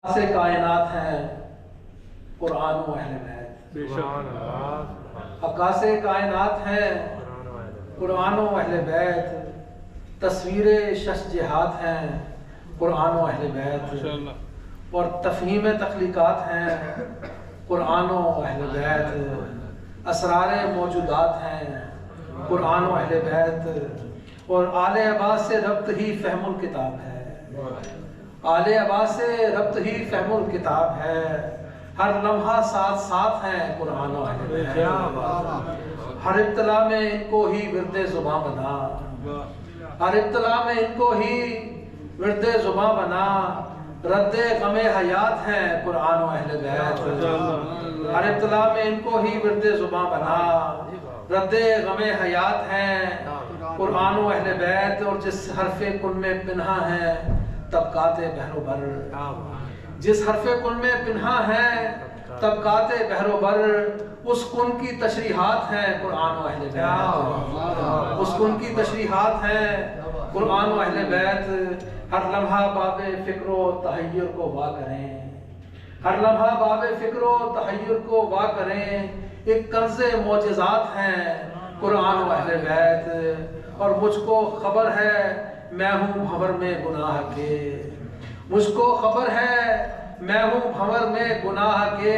سے کائنات ہیں قرآن و اہل بیت، عکاس کائنات ہیں قرآن و اہل بیت، تصویر شش جہات ہیں قرآن و اہل بیت، اور تفہیم تخلیقات ہیں قرآن و اہل بیت، اسرار موجودات ہیں قرآن و اہل بیت، اور آل عباس سے ربط ہی فہم الکتاب ہے، آل عباس سے ربط ہی فہم الکتاب ہے، ہر لمحہ ساتھ ساتھ ہیں قرآن و اہل بیت، ہر ابتلا میں ان کو ہی ورد زباں بنا، ہر ابتلا میں ان کو ہی ورد زباں بنا، رد غم حیات ہیں قرآن و اہل بیت، ہر ابتلا میں ان کو ہی ورد زباں بنا، رد غم حیات ہیں قرآن و اہل بیت، اور جس حرف کن میں پنہا ہے طبقات بحر و بر، جس حرف کن میں پنہا ہے طبقات بحر و بر، اس کن کی تشریحات ہیں قرآن و اہل بیت، اس کن کی تشریحات ہیں قرآن و اہل بیت، ہر لمحہ باب فکر و تحیر کو وا کریں، ہر لمحہ باب فکر و تحیر کو وا کریں، ایک کنز معجزات ہیں قرآن و اہل بیت، اور مجھ کو خبر ہے میں ہوں بھنور میں گناہ کے، مجھ کو خبر ہے میں ہوں بھنور میں گناہ کے،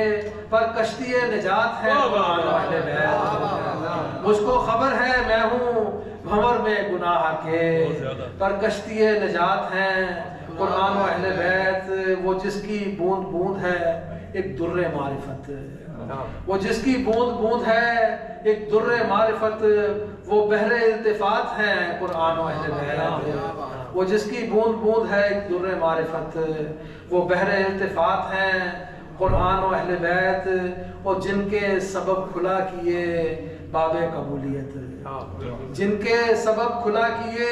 پر کشتی نجات ہے قرآن و اہل بیت، مجھ کو خبر ہے میں ہوں بھنور میں گناہ کے، پر کشتی نجات ہے قرآن و اہل بیت، وہ جس کی بوند بوند ہے ایک در معرفت، وہ جس کی بوند بوند ہے ایک در معرفت، وہ بحر التفات ہیں قرآن و اہل بیت، وہ جس کی بوند بوند ہے ایک در معرفت، وہ بحر التفات ہیں قرآن و اہل بیت، اور جن کے سبب کھلا کیے باب قبولیت، جن کے سبب کھلا کیے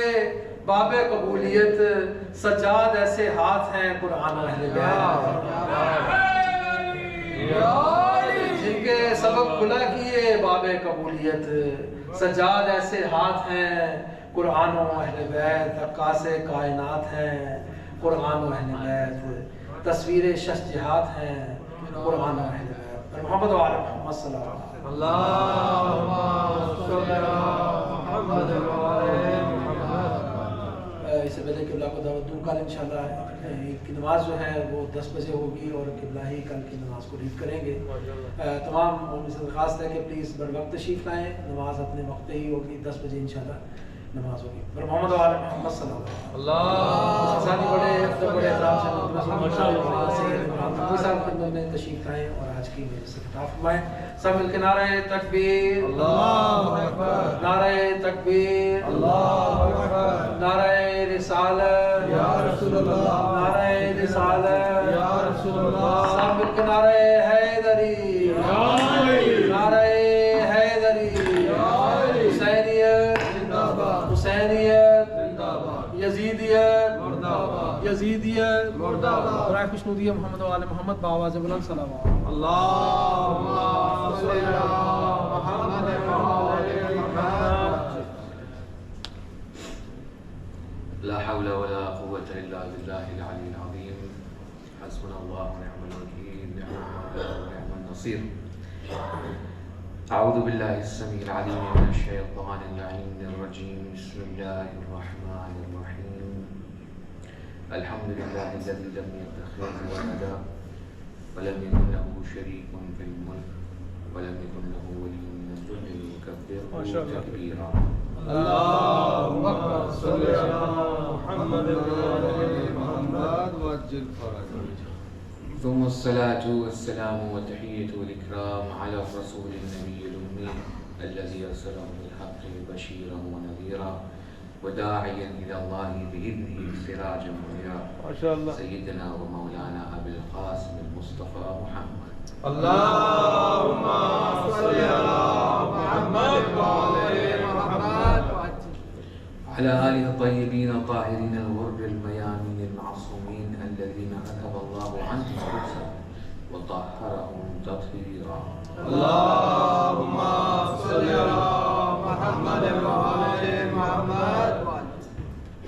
باب قبولیت، سجاد ایسے ہاتھ ہیں قرآن و اہل بیت، جن کے سبب کھلا کیے باب قبولیت، سجاد ایسے ہاتھ ہیں قرآن و اہل بیت، عکاس کائنات ہیں قرآن و اہل بیت، تصویر شش جہات ہیں قرآن و اہل بیت، محمد و آل محمد صلی اللہ علیہ وسلم، اللہم صلی علی محمد و آل محمد۔ اس سے پہلے قبلہ کو دعوت دوں، کل انشاءاللہ کی نماز جو ہے وہ 10 بجے ہوگی، اور قبلہ ہی کل کی نماز کو ریڈ کریں گے۔ تمام مومنین سے درخواست ہے کہ پلیز بر وقت تشریف لائیں، نماز اپنے وقت پہ ہی ہوگی، 10 بجے انشاءاللہ نماز ہوگی۔ پر محمد و آل محمد صلی اللہ علیہ وسلم، ساتھی بڑے احترام سے صاحب خدمت میں تشریف لائیں اور آج کی میرے سے خطاب فرمائیں۔ سب مل کے نعرہ تکبیر، اللہ اکبر، نعرہ تکبیر، اللہ اکبر، نعرہ رسالت یا رسول اللہ، نعرہ رسالت یا رسول اللہ، سب مل کے نعرہ حیدری، نعرہ حیدری، حسینیت زندہ باد، حسینیت زندہ باد، یزیدیت مردہ باد، یزیدیت مردہ باد، برائے خوشنودی محمد و آل محمد بآواز بلند صلوات، اللہم صلی علی محمد و آل محمد۔ لا حول ولا قوة إلا بالله العلي العظيم، حسبنا الله ونعم الوكيل، نعم المولى ونعم النصير۔ أعوذ بالله السميع العليم من الشيطان اللعين الرجيم، بسم الله الرحمن الرحيم، الحمد لله الذي لم يتخذ ولدا ولم يكن له شريك في الملك ولم يكن له ولي من الذل وكبره تكبيرا۔ اللهم اكبر، صل على محمد وعلى محمد وعجل فرجهم۔ ثم الصلاة والسلام والتحية والإكرام على الرسول النبي الأمي الذي أرسله بالحق بشيرا ونذيرا وداعيا إلى الله بإذنه سراجا منيرا، سيدنا ومولانا أبي القاسم المصطفى محمد۔ اللهم صل على محمد وعلى محمد على آله الطيبين الطاهرين الغر الميامين المعصومين الذين أذهب الله عنهم الرجس وطهرهم تطهيرا۔ اللهم صل على محمد وعلى محمد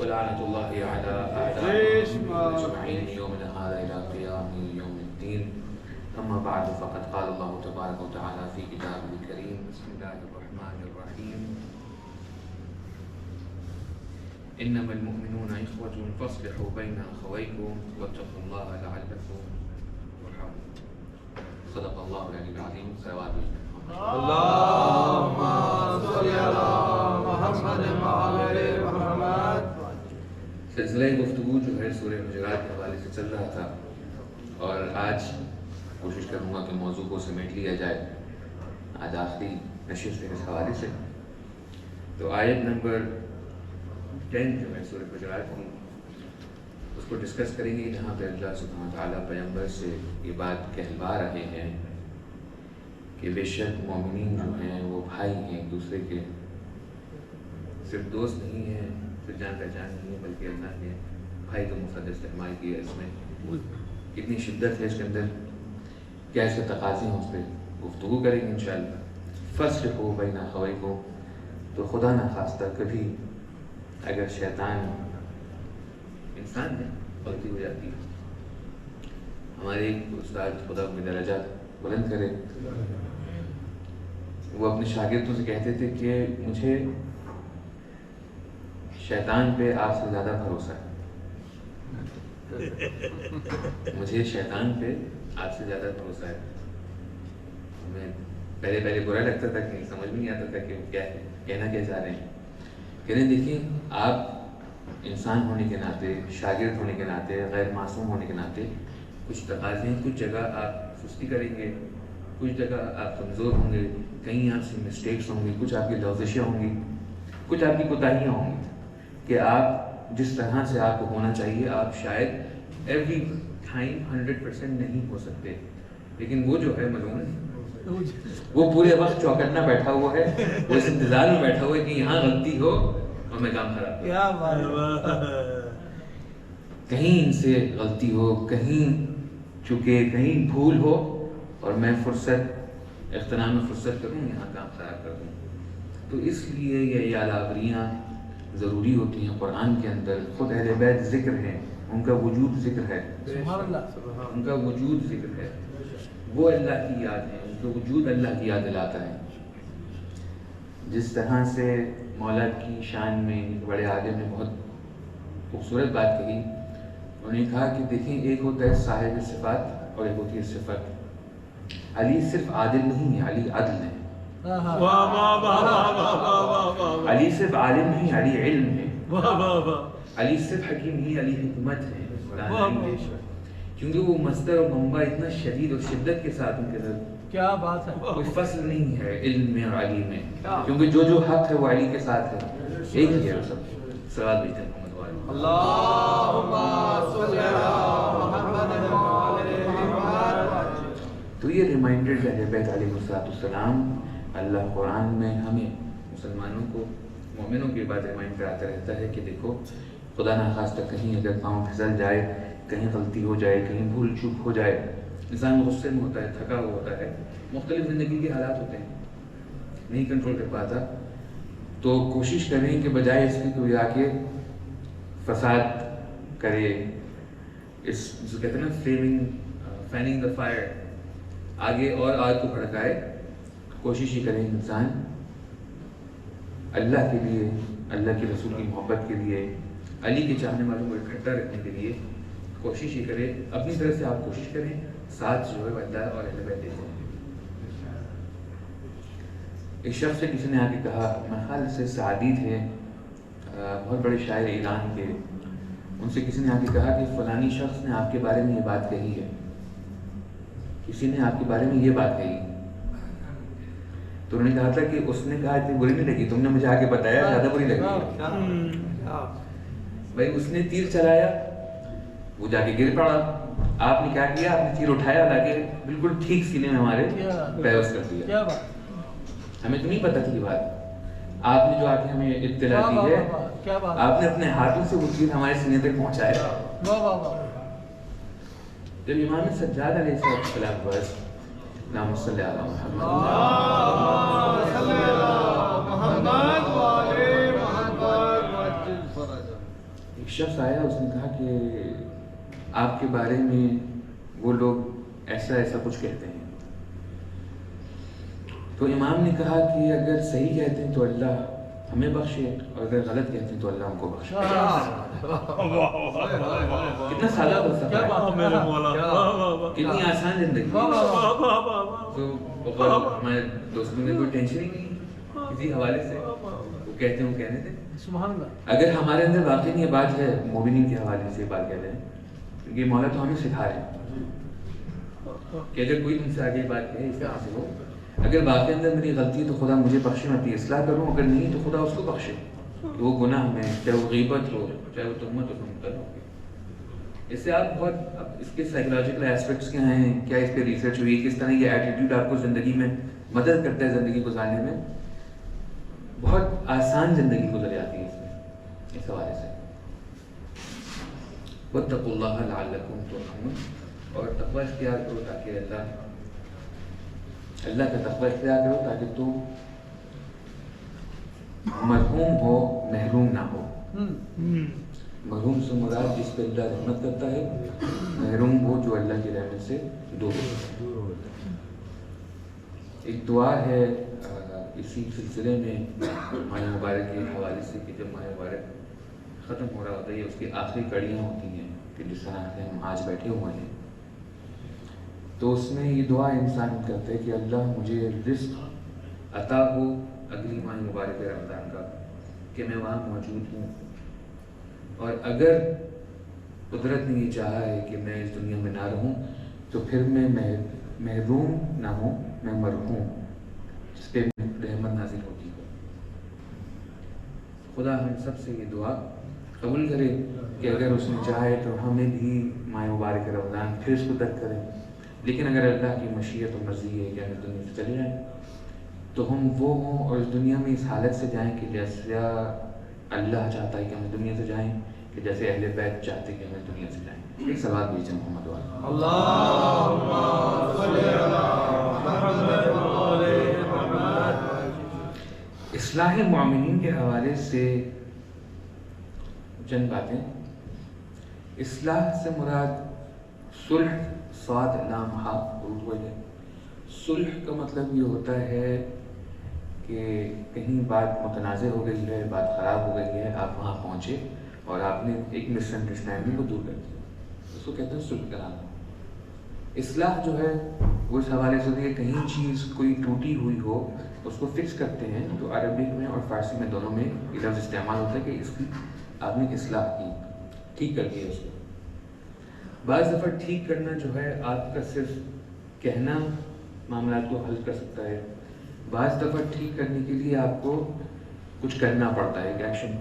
ولعنة الله على أعدائهم أجمعين يومنا هذا إلى قيام بعد فقد قال الله تبارك وتعالى في كتابه الكريم بسم الله الرحمن الرحيم إنما المؤمنون إخوة فاصلحوا بين أخويكم واتقوا الله لعلكم ترحمون صدق الله العلي العظيم. صلوات اللهم صل على محمد وعلى محمد. سلسلہ گفتگو جو ہے سورہ حجرات کے حوالے سے چل رہا تھا اور آج کوشش کروں گا کہ موضوع کو سمیٹ لیا جائے. آج آخری نشست ہے اس حوالے سے. تو آیت نمبر 10 جو ہے سورہ حجرات کی اس کو ڈسکس کریں گے جہاں پہ اللہ سبحانہ وتعالیٰ پیغمبر سے یہ بات کہلوا رہے ہیں کہ بے شک مومنین جو ہیں وہ بھائی ہیں ایک دوسرے کے, صرف دوست نہیں ہیں, صرف جان پہچان نہیں ہے, بلکہ اللہ نے بھائی کا مفرد استعمال کیا. اس میں کتنی شدت ہے اس کے اندر, کیا اس کے تقاضے ہیں, اس پہ گفتگو کریں گے انشاءاللہ. فاصلحوا بین اخویکم, تو خدا نخواستہ کبھی اگر شیطان, انسان ہے, غلطی ہو جاتی ہے. ہمارے ایک استاد خدا اپنے درجات بلند کرے, وہ اپنے شاگردوں سے کہتے تھے کہ مجھے شیطان پہ آپ سے زیادہ بھروسہ ہے, مجھے شیطان پہ آپ سے زیادہ بھروسہ ہے. میں پہلے برا لگتا تھا کہ سمجھ میں نہیں آتا تھا کہ وہ کیا ہے, کہنا کیا چاہ رہے ہیں. کہہ رہے ہیں دیکھیں آپ انسان ہونے کے ناطے, شاگرد ہونے کے ناطے, غیر معصوم ہونے کے ناطے کچھ تقاضے ہیں. کچھ جگہ آپ سستی کریں گے, کچھ جگہ آپ کمزور ہوں گے, کہیں آپ سے مسٹیکس ہوں گی, کچھ آپ کی لغزشیں ہوں گی, کچھ آپ کی کوتاہیاں ہوں گی کہ آپ جس طرح سے آپ کو ہونا چاہیے آپ شاید ایوری ٹائم 100% نہیں ہو سکتے. لیکن وہ جو ہے ملعون, وہ پورے وقت چوکنا بیٹھا ہوا ہے, وہ اس انتظار میں بیٹھا ہوا ہے کہ یہاں غلطی ہو اور میں کام خراب کروں, کہیں ان سے غلطی ہو, کہیں چکے, کہیں بھول ہو اور میں فرصت, اغتنام فرصت کروں, یہاں کام خراب کر دوں. تو اس لیے یہ یادآوریاں ضروری ہوتی ہیں قرآن کے اندر. خود اہل بیت ذکر ہیں, ان کا وجود ذکر ہے, ان کا وجود ذکر ہے, وہ اللہ کی یاد ہے, ان کا وجود اللہ کی یاد دلاتا ہے. جس طرح سے مولا کی شان میں بڑے عالم نے بہت خوبصورت بات کہی. انہوں نے کہا کہ دیکھیں ایک ہوتا ہے صاحب صفات اور ایک ہوتی ہے صفت. علی صرف عادل نہیں ہے, علی عدل ہے. علی صرف عالم نہیں, علی علم ہے. علی صرف حکیم نہیں, علی حکمت ہے. کیونکہ وہ مصدر اور منبع اتنا شدید اور شدت کے ساتھ ان کے اندر, کیا بات ہے, کوئی فصل نہیں ہے علم میں اور علی میں, کیونکہ جو حق ہے وہ علی کے ساتھ ہے, ایک ہی ہے سب. سوال بھیجتے ہیں محمد والے. اللہم صل علی محمد وعلی محمد. تو یہ ریمائنڈر ہے اہل بیت علیہ السلام. اللہ قرآن میں ہمیں مسلمانوں کو, مومنوں کی بات ریمائنڈ کراتا رہتا ہے کہ دیکھو خدا نخواستہ کہیں اگر پاؤں پھسل جائے, کہیں غلطی ہو جائے, کہیں بھول چوک ہو جائے, انسان غصے میں ہوتا ہے, تھکا ہوا ہوتا ہے, مختلف زندگی کے حالات ہوتے ہیں, نہیں کنٹرول کر پاتا, تو کوشش کریں کہ بجائے اس کی کوئی آ کے فساد کرے, اس جو کہتے ہیں نا فیننگ دا فائر, آگے اور آگ کو بھڑکائے, کوشش ہی کریں انسان اللہ کے لیے, اللہ کے رسول کی محبت کے لیے, علی کے چاہنے والوں کو اکٹھا رکھنے کے لیے کوشش ہی کرے. اپنی طرف سے آپ کوشش کریں, ساتھ جو ہے اللہ اور اہل بیت دیتے ہیں. ایک شخص سے کسی نے آ کے کہا, میں خیال سے سعدی تھے, بہت بڑے شاعر ایران کے, ان سے کسی نے آ کے کہا کہ فلانی شخص نے آپ کے بارے میں یہ بات کہی ہے, کسی نے آپ کے بارے میں یہ بات کہی. تو انہوں نے کہا تھا کہ اس نے کہا اتنی بری نہیں لگی, تم نے مجھے آ کے بتایا زیادہ بری لگی. بھائی اس نے تیر چلایا, وہ جا کے گر پڑا, آپ نے کیا کیا, آپ نے تیر اٹھایا, لا کے بالکل ٹھیک سینے میں ہمارے پیوس کر دیا. ہمیں تو نہیں پتا تھی یہ بات, آپ نے جو آ کے ہمیں اطلاع دی ہے, آپ نے اپنے ہاتھوں سے وہ تیر ہمارے سینے تک پہنچایا. جب امام سجاد علیہ السلام پر اللہم صلی علی محمد, ایک شخص آیا, اس نے کہا کہ آپ کے بارے میں وہ لوگ ایسا ایسا کچھ کہتے ہیں. تو امام نے کہا کہ اگر صحیح کہتے ہیں تو اللہ ہمیں بخشے اور اگر غلط کہتے ہیں تو اللہ ہم کو بخشے. کتنا سادہ فلسفہ ہے، کتنی آسان زندگی. تو ہمارے دوستوں میں کوئی ٹینشن ہی نہیں کسی حوالے سے، وہ کہتے ہیں وہ کہنے تھے. سبحان اللہ. اگر ہمارے اندر واقعی یہ بات ہے، مومنین کے حوالے سے بات کہہ رہے ہیں، کیونکہ مولا تو ہمیں سکھا رہے ہیں کہ اگر کوئی تم سے آگے بات کہے اس طرح سے ہو، اگر واقعی اندر میری غلطی ہے تو خدا مجھے بخشے، میں اپنی اصلاح کروں، اگر نہیں تو خدا اس کو بخشے. وہ گناہ میں چاہے وہ غیبت ہو، چاہے وہ تہمت ہو، منکر ہو. اس سے آپ بہت اس کے سائیکولوجیکل ایسپیکٹس کیا ہیں، کیا اس پہ ریسرچ ہوئی ہے، کس طرح یہ ایٹیٹیوڈ آپ کو زندگی میں مدد کرتا ہے زندگی گزارنے میں. بہت آسان زندگی گزر جاتی ہے اس میں، اس حوالے سے. واتقوا اللہ لعلکم ترحمون. اور تقوی اختیار کرو تاکہ اللہ کا تقوی اختیار کرو تاکہ تو مرحوم ہو، محروم نہ ہو. مرحوم سے مراد جس پہ اللہ رحمت کرتا ہے، محروم وہ جو اللہ کی رحمت سے دور ہو. ایک دعا ہے اسی سلسلے میں ماہ مبارک کے حوالے سے کہ جب ماہ مبارک ختم ہو رہا ہوتا ہے، اس کی آخری کڑیاں ہوتی ہیں کہ جس طرح سے ہم آج بیٹھے ہوئے ہیں، تو اس میں یہ دعا انسان کرتا ہے کہ اللہ مجھے رزق عطا ہو اگلی ماہ مبارک رمضان کا، کہ میں وہاں موجود ہوں، اور اگر قدرت نے یہ چاہا ہے کہ میں اس دنیا میں نہ رہوں تو پھر میں محروم نہ ہوں، میں مرحوم، جس پہ رحمت نازل ہوتی ہو. خدا ہم سب سے یہ دعا قبول کرے کہ اگر اس نے چاہے تو ہمیں بھی ماہ مبارک رمضان پھر اس کو ترک کریں، لیکن اگر اللہ کی مشیت و مرضی ہے کہ ہم اس دنیا سے چلے جائیں تو ہم وہ ہوں اور اس دنیا میں اس حالت سے جائیں کہ جیسے اللہ چاہتا ہے کہ ہم اس دنیا سے جائیں، کہ جیسے اہل بیت چاہتے کہ ہم اس دنیا سے جائیں. ایک سوال بھیجیں محمد والا. اللہم صلی علی محمد وعلی محمد. اصلاح مومنین کے حوالے سے چند باتیں. اصلاح سے مراد صلح، صاد لام ہا اردو ہے. صلح کا مطلب یہ ہوتا ہے کہ کہیں بات متنازع ہو گئی ہے، بات خراب ہو گئی ہے، آپ وہاں پہنچے اور آپ نے ایک مس انڈرسٹینڈنگ کو دور کر دیا، اس کو کہتے ہیں صلح کرانا. اصلاح جو ہے وہ اس حوالے سے ہوتی ہے کہ کہیں چیز کوئی ٹوٹی ہوئی ہو اس کو فکس کرتے ہیں. تو عربک میں اور فارسی میں دونوں میں یہ لفظ استعمال ہوتا ہے کہ اس کی آپ نے اصلاح کی، ٹھیک کر دیا اس کو. بعض دفعہ ٹھیک کرنا جو ہے آپ کا صرف کہنا معاملات کو حل کر سکتا ہے، بعض دفعہ ٹھیک کرنے کے لیے آپ کو کچھ کرنا پڑتا ہے، ایک ایکشن،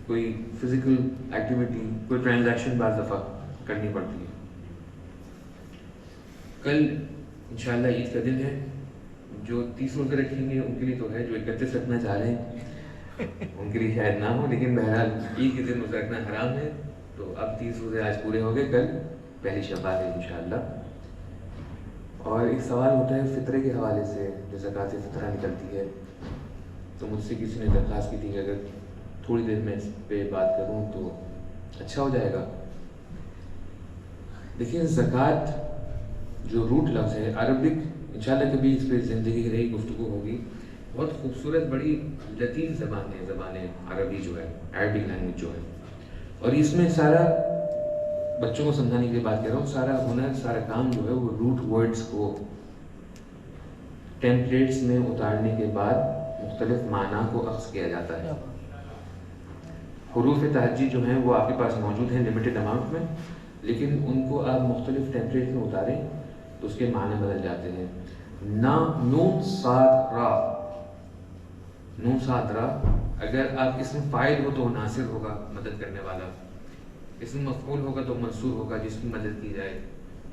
کوئی فزیکل ایکٹیویٹی، کوئی ٹرانزیکشن بعض دفعہ کرنی پڑتی ہے. کل انشاءاللہ عید کا دن ہے، جو 30 روزے رکھیں گے ان کے لیے تو ہے، جو 31 رکھنا چاہ رہے ہیں ان کے لیے شاید نہ ہو، لیکن بہرحال عید کے دن روزہ رکھنا حرام ہے. تو اب 30 روزے آج پورے ہو گئے، کل پہلی شبہ ہے انشاءاللہ. اور ایک سوال ہوتا ہے فطرے کے حوالے سے، جو زکوٰۃ فطرہ نکلتی ہے، تو مجھ سے کسی نے درخواست کی تھی کہ اگر تھوڑی دیر میں اس پہ بات کروں تو اچھا ہو جائے گا. دیکھیے زکوٰۃ جو روٹ لفظ ہے عربک، انشاءاللہ کبھی اس پہ زندگی کی رہی گفتگو ہوگی. بہت خوبصورت بڑی لطیف زبان ہے، زبان عربی جو ہے، عربک لینگویج جو ہے. اور اس میں سارا بچوں کو سمجھانے کے لیے بات کر رہا ہوں، سارا ہنر، سارا کام جو ہے وہ روٹ ورڈز کو ٹیمپلیٹس میں اتارنے کے بعد مختلف معنی کو اخذ کیا جاتا ہے. حروف تہجی جو ہیں وہ آپ کے پاس موجود ہیں لمیٹڈ اماؤنٹ میں، لیکن ان کو آپ مختلف ٹیمپلیٹ میں اتاریں تو اس کے معنی بدل جاتے ہیں. نون صاد را، نون صاد را، اگر آپ اس میں فاعل ہو تو ناصر ہوگا، مدد کرنے والا. اس میں مفعول ہوگا تو منصور ہوگا، جس کی مدد کی جائے،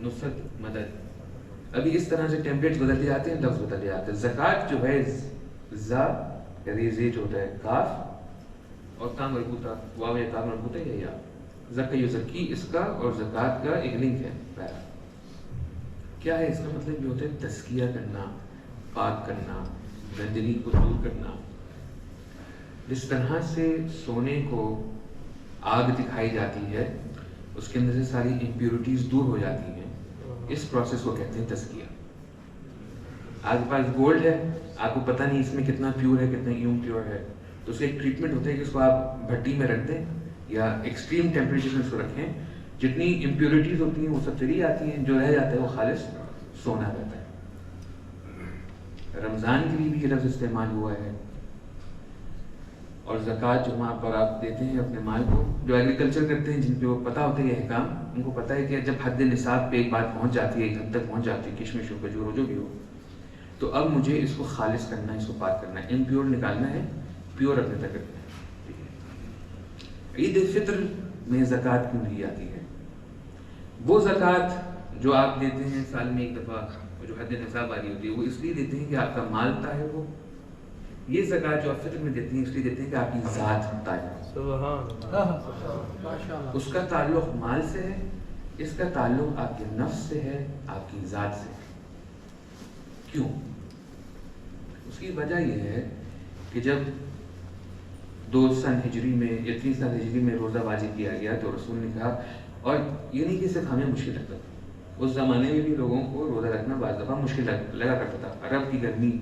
نصرت، مدد. ابھی اس طرح سے ٹیمپلیٹ بدلتے جاتے ہیں، لفظ بدلتے جاتے ہیں. زکوٰۃ جو ہے زا ریزی جو ہوتا ہے کاف اور تا مربوطہ، واو یا تا مربوطہ ہے، یا زکی یزکی، اس کا اور زکوٰۃ کا ایک لنک ہے. پہلا کیا ہے اس کا مطلب؟ یہ ہوتا ہے تزکیہ کرنا، پاک کرنا، گندگی کو دور کرنا. جس طرح سے سونے کو آگ دکھائی جاتی ہے، اس کے اندر سے ساری امپیورٹیز دور ہو جاتی ہیں، اس پروسیس کو کہتے ہیں تزکیہ. آپ کے پاس گولڈ ہے، آپ کو پتہ نہیں اس میں کتنا پیور ہے کتنا امپیور ہے، تو اس کا ایک ٹریٹمنٹ ہوتا ہے کہ اس کو آپ بھٹی میں رکھ دیں یا ایکسٹریم ٹیمپریچر میں اس کو رکھیں، جتنی امپیورٹیز ہوتی ہیں وہ سب چلی جاتی ہیں، جو رہ جاتا ہے وہ خالص سونا رہتا ہے. رمضان کے لیے بھی یہ لفظ استعمال ہوا ہے. اور زکوٰۃ جو وہاں پر آپ دیتے ہیں اپنے مال کو، جو ایگریکلچر کرتے ہیں، جن پہ وہ پتہ ہوتا ہے یہ احکام، ان کو پتہ ہے کہ جب حد نصاب پہ ایک بات پہنچ جاتی ہے، ایک حد تک پہنچ جاتی ہے، کشمش ہو کھجور ہو جو بھی ہو، تو اب مجھے اس کو خالص کرنا ہے، اس کو پاک کرنا ہے، امپیور نکالنا ہے، پیور اپنے تک رکھنا ہے. عید الفطر میں زکوٰۃ کیوں دی جاتی ہے؟ وہ زکوٰۃ جو آپ دیتے ہیں سال میں ایک دفعہ، جو حد نصاب والی ہوتی ہے، وہ اس لیے دیتے ہیں کہ آپ کا مال طاہر ہو. یہ زکوٰۃ جو آپ فطر میں دیتے ہیں اس لیے دیتے ہیں کہ آپ کی ذات طاہر ہو. ماشاء اللہ. اس کا تعلق مال سے ہے، اس کا تعلق آپ کے نفس سے ہے، آپ کی ذات سے ہے. کیوں؟ اس کی وجہ یہ ہے کہ جب 2 سن ہجری میں یا 3 سن ہجری میں روزہ واجب کیا گیا تو رسول نے کہا، اور یہ نہیں کہ صرف ہمیں مشکل لگتا تھا، اس زمانے میں بھی لوگوں کو روزہ رکھنا بعض دفعہ مشکل لگا کرتا تھا. عرب کی گرمی،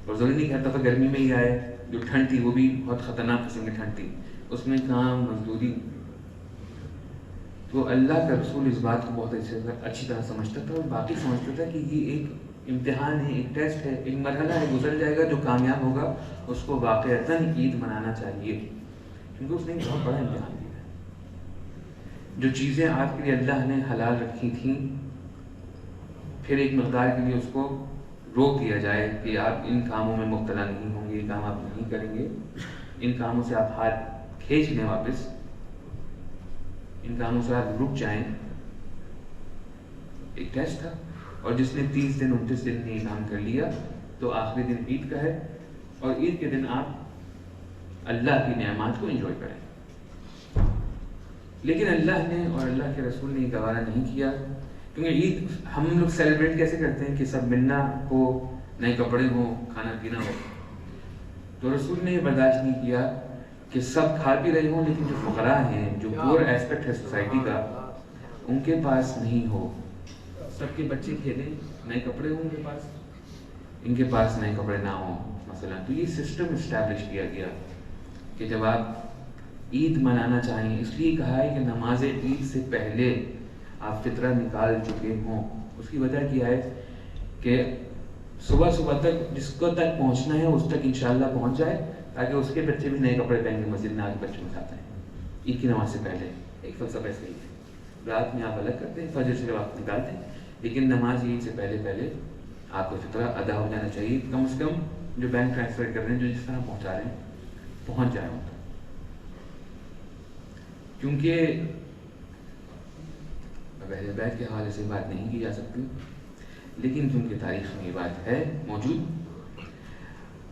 اور ضروری نہیں کہتا تھا گرمی میں ہی آئے، جو ٹھنڈ تھی وہ بھی بہت خطرناک قسم کی ٹھنڈ تھی، اس میں کام مزدوری. تو اللہ کا رسول اس بات کو بہت اچھی طرح سمجھتا تھا، اور باقی سمجھتا تھا کہ یہ ایک امتحان ہے، ایک ٹیسٹ ہے، ایک مرحلہ ہے، گزر جائے گا. جو کامیاب ہوگا اس کو واقعتاً عید منانا چاہیے، کیونکہ اس نے ایک بہت بڑا امتحان دیا ہے. جو چیزیں آپ کے لیے اللہ نے حلال رکھی تھیں، پھر ایک مقدار کے لیے اس کو روک دیا جائے کہ آپ ان کاموں میں مبتلا نہیں ہوں گے، یہ کام آپ نہیں کریں گے، ان کاموں سے آپ ہاتھ کھینچ لیں، واپس ان کاموں سے آپ رک جائیں. ایک ٹیسٹ تھا، اور جس نے 30 دن 29 دن میں یہ کام کر لیا تو آخری دن عید کا ہے، اور عید کے دن آپ اللہ کی نعمات کو انجوائے کریں. لیکن اللہ نے اور اللہ کے رسول نے یہ گوارا نہیں کیا، کیونکہ عید ہم لوگ سیلیبریٹ کیسے کرتے ہیں کہ سب ملنا ہو، نئے کپڑے ہوں، کھانا پینا ہو. تو رسول نے یہ برداشت نہیں کیا کہ سب کھا پی رہے ہوں لیکن جو فقراء ہیں، جو پور ایسپیکٹ ہے سوسائٹی کا، ان کے پاس نہیں ہو. سب کے بچے کھیلیں، نئے کپڑے ہوں ان کے پاس، ان کے پاس نئے کپڑے نہ ہوں مثلا. تو یہ سسٹم اسٹیبلش کیا گیا کہ جب آپ عید منانا چاہیں، اس لیے کہا ہے کہ نماز عید سے پہلے آپ فطرہ نکال چکے ہوں. اس کی وجہ کیا ہے کہ صبح تک جس کو تک پہنچنا ہے اس تک انشاءاللہ پہنچ جائے، تاکہ اس کے بچے بھی نئے کپڑے پہن کے مسجد میں آ کے بچوں میں کھاتے ہیں عید کی نماز سے پہلے. ایک فلسفہ ایسے ہی ہے، رات میں آپ الگ کرتے ہیں، فجر سے وقت نکالتے ہیں، لیکن نماز عید سے پہلے آپ کا فطرہ ادا ہو جانا چاہیے. کم از کم جو بینک ٹرانسفر کر رہے ہیں، جو جس طرح پہنچا رہے ہیں، پہنچ جائے ان تک. کیونکہ اہل بیت کے حوالے سے بات نہیں کی جا سکتی، لیکن کیونکہ تاریخ میں یہ بات ہے موجود.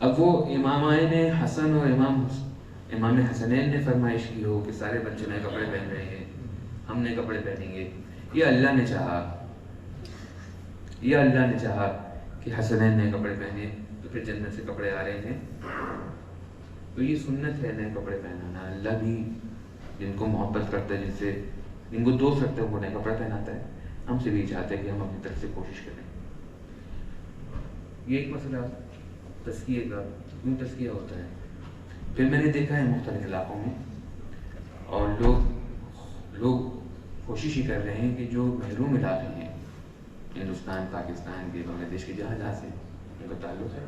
اب وہ امامین حسن اور امام حسنین نے فرمائش کی ہو کہ سارے بچے نئے کپڑے پہن رہے ہیں، ہم نئے کپڑے پہنیں گے، یہ اللہ نے چاہا کہ حسنین نئے کپڑے پہنے، تو پھر جنت سے کپڑے آ رہے ہیں. تو یہ سنت ہے نئے کپڑے پہنانا. اللہ بھی جن کو محبت کرتا ہے، جن کو دوست رکھتا ہے، وہ نئے کپڑے پہناتا ہے. ہم سے بھی چاہتے ہیں کہ ہم اپنی طرف سے کوشش کریں. یہ ایک مسئلہ تزکیے کا، کیوں تزکیہ ہوتا ہے. پھر میں نے دیکھا ہے مختلف علاقوں میں، اور لوگ کوشش ہی کر رہے ہیں کہ جو محروم علاقے ہیں، ہندوستان، پاکستان کے، بنگلہ دیش کے، جہاں سے ان کا تعلق ہے،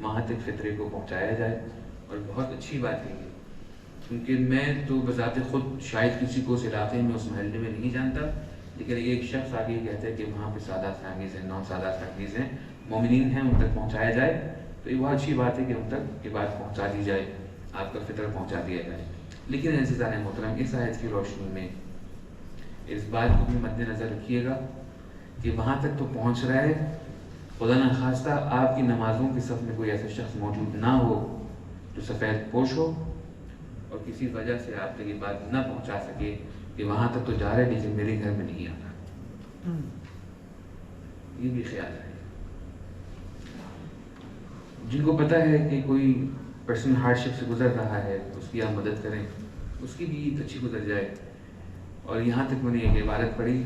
وہاں تک فطرے کو پہنچایا جائے. اور بہت اچھی بات ہے یہ، کیونکہ میں تو بذات خود شاید کسی کو اس علاقے میں، اس محلے میں نہیں جانتا، لیکن ایک شخص آگے کہتا ہے کہ وہاں پہ سادات فیملیز ہیں، 9 سادات فیملیز ہیں، مومنین ہیں، ان تک پہنچایا جائے. تو یہ بہت اچھی بات ہے کہ ان تک یہ بات پہنچا دی جائے، آپ کا فطرہ پہنچا دیا جائے. لیکن عزیزان محترم، اس آیت کی روشنی میں اس بات کو بھی مد نظر رکھیے گا کہ وہاں تک تو پہنچ رہا ہے، خدا نخواستہ آپ کی نمازوں کی صف میں کوئی ایسا شخص موجود نہ ہو جو سفید پوش ہو، اور کسی وجہ سے آپ تک یہ بات نہ پہنچا سکے کہ وہاں تک تو جا رہے لیکن میرے گھر میں نہیں آتا. یہ بھی خیال ہے. جن کو پتہ ہے کہ کوئی پرسنل ہارڈ شپ سے گزر رہا ہے، اس کی آپ مدد کریں، اس کی بھی عید اچھی گزر جائے. اور یہاں تک میں نے ایک عبارت پڑھی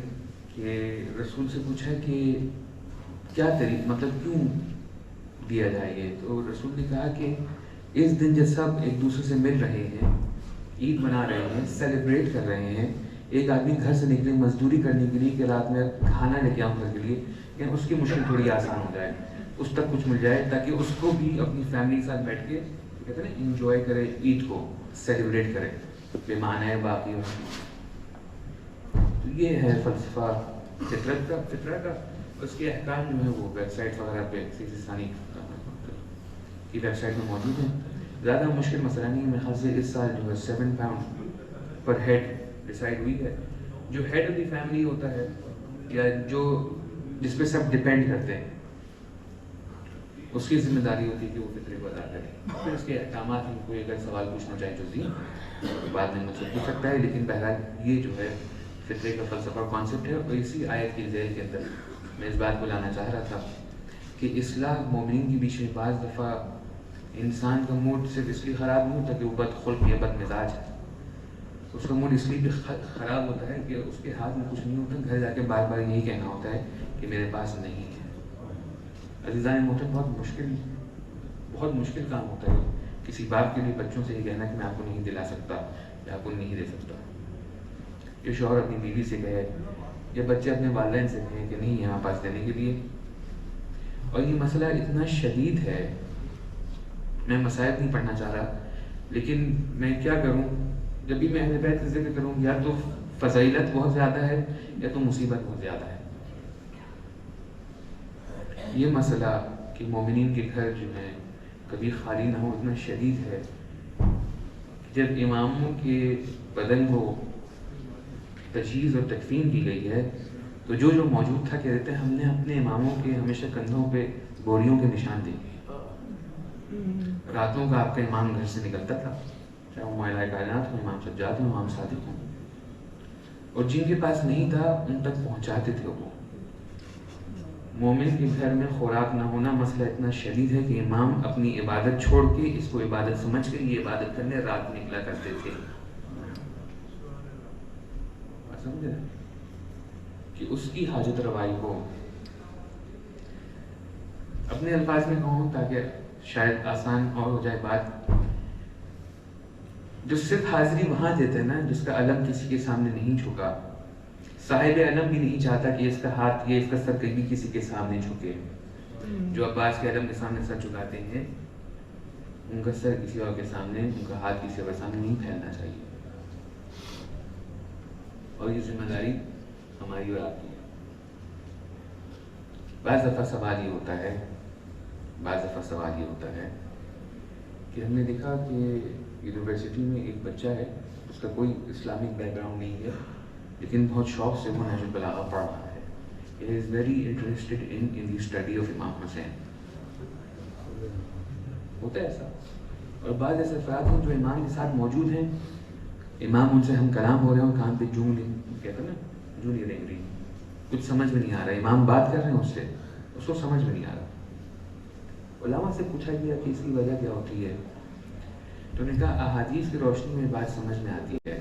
کہ رسول سے پوچھا کہ کیا طریقہ مطلب کیوں دیا جائے یہ، تو رسول نے کہا کہ اس دن جب سب ایک دوسرے سے مل رہے ہیں، عید منا رہے ہیں، سیلیبریٹ کر رہے ہیں، ایک آدمی گھر سے نکلے مزدوری کرنے کے لیے کہ رات میں کھانا لے کے آؤں گھر کے لیے، کہ اس کی مشکل تھوڑی آسان ہو جائے، اس تک کچھ مل جائے تاکہ اس کو بھی اپنی فیملی کے ساتھ بیٹھ کے کہتے ہیں نا انجوائے کرے، عید کو سیلیبریٹ کرے بے معنی ہے باقی ہو. تو یہ ہے فلسفہ فطرت کا. اس کے احکام جو ہیں وہ ویب سائٹ وغیرہ پہ سیستانی کی ویب سائٹ میں موجود ہیں. زیادہ مشکل مسئلہ نہیں ہے. میرے خیال سے اس سال جو ہے 7 پاؤنڈ پر ہیڈ ڈیسائیڈ ہوئی ہے. جو ہیڈ آف دی فیملی ہوتا ہے یا جو جس پہ سب ڈپینڈ کرتے ہیں اس کی ذمہ داری ہوتی ہے کہ وہ فطرے کو ادا کرے. پھر اس کے احکامات ہیں، کوئی اگر سوال پوچھنا چاہے جو تو بعد میں مجھ سے پوچھ سکتا ہے. لیکن بہرحال یہ جو ہے فطرے کا فلسفہ کانسیپٹ ہے. اور اسی آیت کی ذیل کے اندر میں اس بات کو لانا چاہ رہا تھا کہ اصلاح مومنین کی بیچ میں بعض دفعہ انسان کا موڈ صرف اس لیے خراب نہیں ہوتا کہ وہ بد خلق یا بد مزاج ہے. اس کا موڈ اس لیے بھی خراب ہوتا ہے کہ اس کے ہاتھ میں کچھ نہیں ہوتا، گھر جا کے بار بار یہی کہنا ہوتا ہے کہ میرے پاس نہیں ہے. عزیزان محترم، بہت مشکل کام ہوتا ہے کسی باپ کے لیے بچوں سے یہ کہنا کہ میں آپ کو نہیں دلا سکتا یا آپ کو نہیں دے سکتا. یہ شوہر اپنی بیوی سے کہے یا بچے اپنے والدین سے کہیں کہ نہیں یہاں پاس دینے کے لیے. اور یہ مسئلہ اتنا شدید ہے، میں مصائب نہیں پڑھنا چاہ رہا، لیکن میں کیا کروں، جب بھی میں اہل بیت کا ذکر کروں یا تو فضیلت بہت زیادہ ہے یا تو مصیبت بہت زیادہ ہے. یہ مسئلہ کہ مومنین کے گھر جو ہیں کبھی خالی نہ ہو اتنا شدید ہے. جب اماموں کے بدن کو تجہیز اور تکفین کی گئی ہے تو جو موجود تھا کہتے ہیں ہم نے اپنے اماموں کے ہمیشہ کندھوں پہ بوریوں کے نشان دیے. راتوں کا آپ کا امام گھر سے نکلتا تھا، چاہے وہ مائلہ کائنات ہو، امام سجاد ہو، امام صادق ہوں، اور جن کے پاس نہیں تھا ان تک پہنچاتے تھے. وہ مومن کے گھر میں خوراک نہ ہونا مسئلہ اتنا شدید ہے کہ امام اپنی عبادت چھوڑ کے اس کو عبادت سمجھ کر یہ عبادت کرنے رات میں نکلا کرتے تھے. سمجھے کہ اس کی حاجت روائی ہو. اپنے الفاظ میں کہوں تاکہ شاید آسان اور ہو جائے بات، جو صرف حاضری وہاں دیتے ہیں نا جس کا علم کسی کے سامنے نہیں جھکا، صاحب علم بھی نہیں چاہتا کہ اس کا ہاتھ یا اس کا سر کبھی کسی کے سامنے جھکے. جو عباس کے علم کے سامنے سر جھکاتے ہیں ان کا سر کسی اور کے سامنے، ان کا ہاتھ کسی اور کے سامنے نہیں پھیلنا چاہیے. اور یہ ذمہ داری ہماری اور آپ کی ہے. بعض دفعہ سوال یہ ہوتا ہے کہ ہم نے دیکھا کہ یونیورسٹی میں ایک بچہ ہے، اس کا کوئی اسلامک بیک گراؤنڈ نہیں ہے، لیکن بہت شوق سے وہ نہج البلاغہ پڑھ رہا ہے. He is very interested in the study of امام حسین. ہوتا ہے ایسا. اور بعض ایسے افراد ہیں جو امام کے ساتھ موجود ہیں، امام ان سے ہم کلام ہو رہے ہیں اور کان پہ کہتے ہیں نا جونی رنگ رہی، کچھ سمجھ میں نہیں آ رہا. امام بات کر رہے ہیں اس سے، اس کو سمجھ میں نہیں آ رہا. علماء سے پوچھا گیا کہ اس کی وجہ کیا ہوتی ہے، تو انہوں نے کہا احادیث کی روشنی میں بات سمجھ میں آتی ہے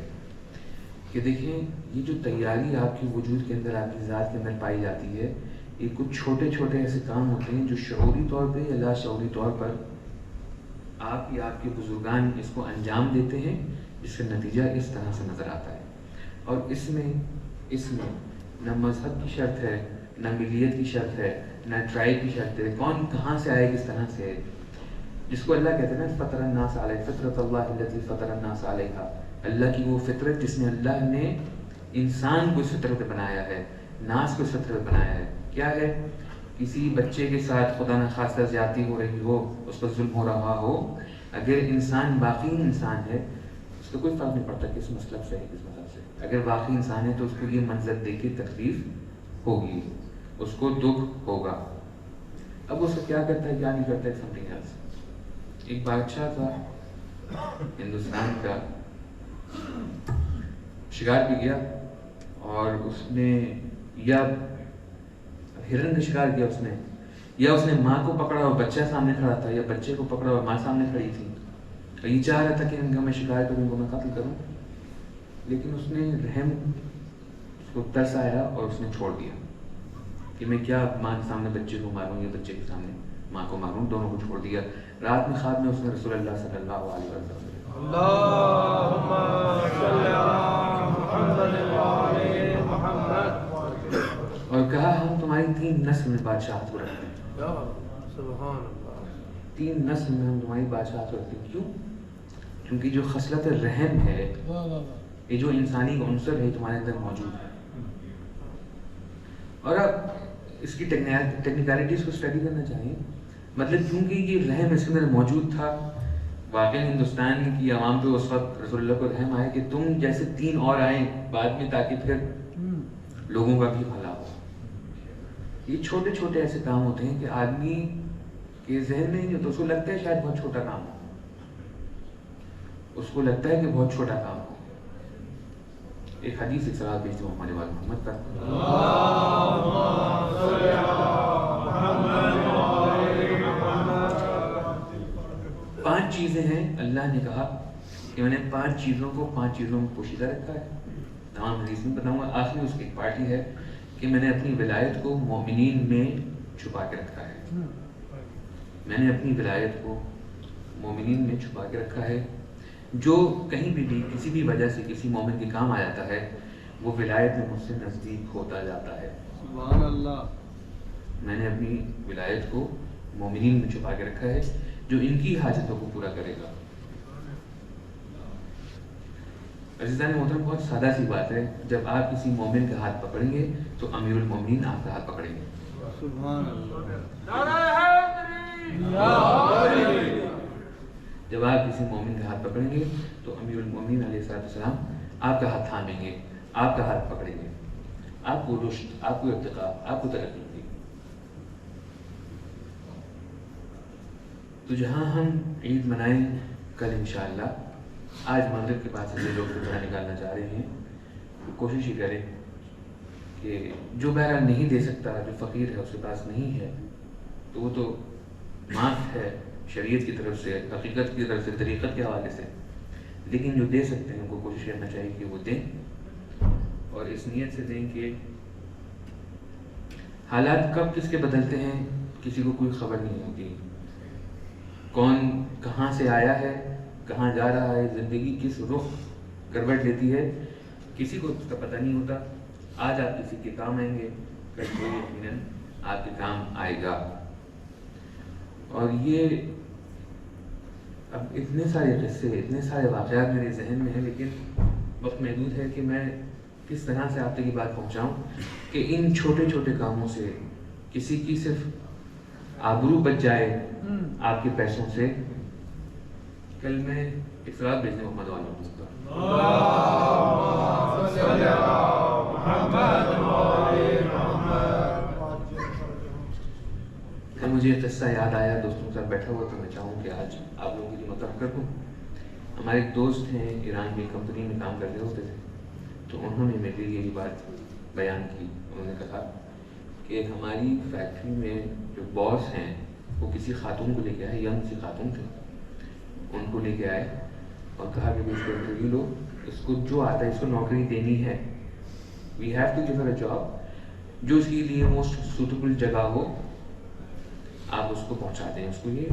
کہ دیکھیں یہ جو تیاری آپ کے وجود کے اندر، آپ کی ذات کے اندر پائی جاتی ہے، یہ کچھ چھوٹے چھوٹے ایسے کام ہوتے ہیں جو شعوری طور پہ یا لا شعوری طور پر آپ یا آپ کے بزرگان اس کو انجام دیتے ہیں، جس کا نتیجہ اس طرح سے نظر آتا ہے. اور اس میں نہ مذہب کی شرط ہے، نہ ملیت کی شرط ہے، نہ ٹرائب کی شرط ہے، کون کہاں سے آئے کس طرح سے ہے. جس کو اللہ کہتے ہیں نا فطر الناس علیہ فطرت اللہ التی فطر الناس علیہا، اللہ کی وہ فطرت جس میں اللہ نے انسان کو اس فطرت بنایا ہے، ناس کو اس فطرت بنایا ہے. کیا ہے؟ کسی بچے کے ساتھ خدا نخواستہ زیادتی ہو رہی ہو، اس پر ظلم ہو رہا ہو، اگر انسان واقعی انسان ہے اس کا کوئی فرق نہیں پڑتا کس مسلک سے ہے کس مذہب سے. اگر واقعی انسان ہے تو اس کو یہ منظر دیکھ کے تکلیف ہوگی، اس کو دکھ ہوگا. اب اس کو کیا کرتا ہے کیا نہیں کرتا ہے سمتھنگ ایلس. ایک بادشاہ تھا ہندوستان کا، شکار پہ گیا اور اس نے یا ہرن کا شکار کیا اس نے، یا اس نے ماں کو پکڑا اور بچہ سامنے کھڑا تھا، یا بچے کو پکڑا اور ماں سامنے کھڑی تھی، اور یہ چاہ رہا تھا کہ ان کا میں شکار کروں، ان کو میں قتل کروں. لیکن اس نے رحم کو ترس آیا اور اس نے چھوڑ دیا کہ میں کیا ماں کے سامنے بچے کو ماروں یا بچے کے سامنے ماں کو ماروں، دونوں کو چھوڑ دیا۔ رات میں خواب میں اس نے رسول اللہ صلی اللہ علیہ وسلم اللہم صلی علی محمد وعلی محمد اور کہا ہم تمہاری 3 نسل میں بادشاہت کو رکھتے ہیں، سبحان اللہ، 3 نسل میں ہم تمہاری بادشاہت کو رکھتے ہیں۔ کیوں؟ کیونکہ جو خصلت رحم ہے، یہ جو انسانی عنصر ہے تمہارے اندر موجود ہے۔ اور اب اس کی ٹیکنیکلٹیز کو اسٹڈی کرنا چاہیے، مطلب کیونکہ یہ رحم اس کے اندر موجود تھا، واقعی ہندوستان کی عوام پہ اس وقت رسول اللہ کو رحم آئے کہ تم جیسے 3 اور آئیں بعد میں تاکہ پھر لوگوں کا بھی بھلا ہو۔ یہ چھوٹے چھوٹے ایسے کام ہوتے ہیں کہ آدمی کے ذہن میں نہیں ہوتا، اس کو لگتا ہے شاید بہت چھوٹا کام ہو، اس کو لگتا ہے کہ بہت چھوٹا کام ہو۔ ایک حدیث ایک سوال بھیجتے ہوں ہمارے والد محمد پر، اللہم صلی علی محمد وعلی محمد۔ 5 چیزیں ہیں، اللہ نے کہا کہ میں نے 5 چیزوں کو 5 چیزوں میں پوشیدہ رکھا ہے۔ تمام حدیث میں بتاؤں گا، آخر میں اس کی ایک پارٹی ہے کہ میں نے اپنی ولایت کو مومنین میں چھپا کے رکھا ہے، میں نے اپنی ولایت کو مومنین میں چھپا کے رکھا ہے۔ جو کہیں بھی کسی بھی وجہ سے کسی مومن کے کام آ جاتا ہے وہ ولایت میں مجھ سے نزدیک ہوتا جاتا ہے۔ سبحان اللہ، میں نے اپنی ولایت کو مومنین میں چھپا کے رکھا ہے جو ان کی حاجتوں کو پورا کرے گا۔ عزیزان محترم، بہت سادہ سی بات ہے، جب آپ کسی مومن کا ہاتھ پکڑیں گے تو امیر المومنین آپ کا ہاتھ پکڑیں گے۔ سبحان اللہ، جب آپ کسی مومن کا ہاتھ پکڑیں گے تو امیر المومنین علیہ السلام آپ کا ہاتھ تھامیں گے، آپ کا ہاتھ پکڑیں گے، آپ کو رشد، آپ کو ارتقاء، آپ کو ترقی ہوگی۔ تو جہاں ہم عید منائیں کل انشاءاللہ، آج مغرب کے بعد سے جو لوگ فطرہ نکالنا چاہ رہے ہیں کوشش ہی کریں کہ جو بہرحال نہیں دے سکتا، جو فقیر ہے، اس کے پاس نہیں ہے، تو وہ تو معاف ہے شریعت کی طرف سے، حقیقت کی طرف سے، طریقت کے حوالے سے، لیکن جو دے سکتے ہیں ان کو کوشش کرنا چاہیے کہ وہ دیں، اور اس نیت سے دیں کہ حالات کب کس کے بدلتے ہیں کسی کو کوئی خبر نہیں ہوتی، کون کہاں سے آیا ہے، کہاں جا رہا ہے، زندگی کس رخ کروٹ لیتی ہے، کسی کو اس کا پتہ نہیں ہوتا۔ آج آپ کسی کے کام آئیں گے، کل کوئی یقیناً آپ کے کام آئے گا۔ اور یہ اب اتنے سارے قصے، اتنے سارے واقعات میرے ذہن میں ہیں، لیکن وقت محدود ہے کہ میں کس طرح سے آپ تک یہ بات پہنچاؤں کہ ان چھوٹے چھوٹے کاموں سے کسی کی صرف آبرو بچ جائے آپ کے پیسوں سے۔ کل میں ایک سوال بھیجنے محمد والوں کو، مجھے ایک قصہ یاد آیا، دوستوں کے ساتھ بیٹھا ہوا تو میں چاہوں کہ آج آپ لوگوں کی مطرح کر دوں۔ ہمارے ایک دوست ہیں، ایران کی کمپنی میں کام کر رہے ہوتے تھے، تو انہوں نے میرے لیے یہ بات بیان کی۔ انہوں نے کہا کہ ہماری فیکٹری میں جو باس ہیں وہ کسی خاتون کو لے کے آئے، ینگ سی خاتون تھے، ان کو لے کے آئے اور کہا کہ اس کو انٹرویو لو، اس کو جو آتا ہے اس کو نوکری دینی ہے، we have to give her a job, جو اس کے لیے موسٹ سوٹیبل جگہ ہو آپ اس کو پہنچا دیں، اس کو یہ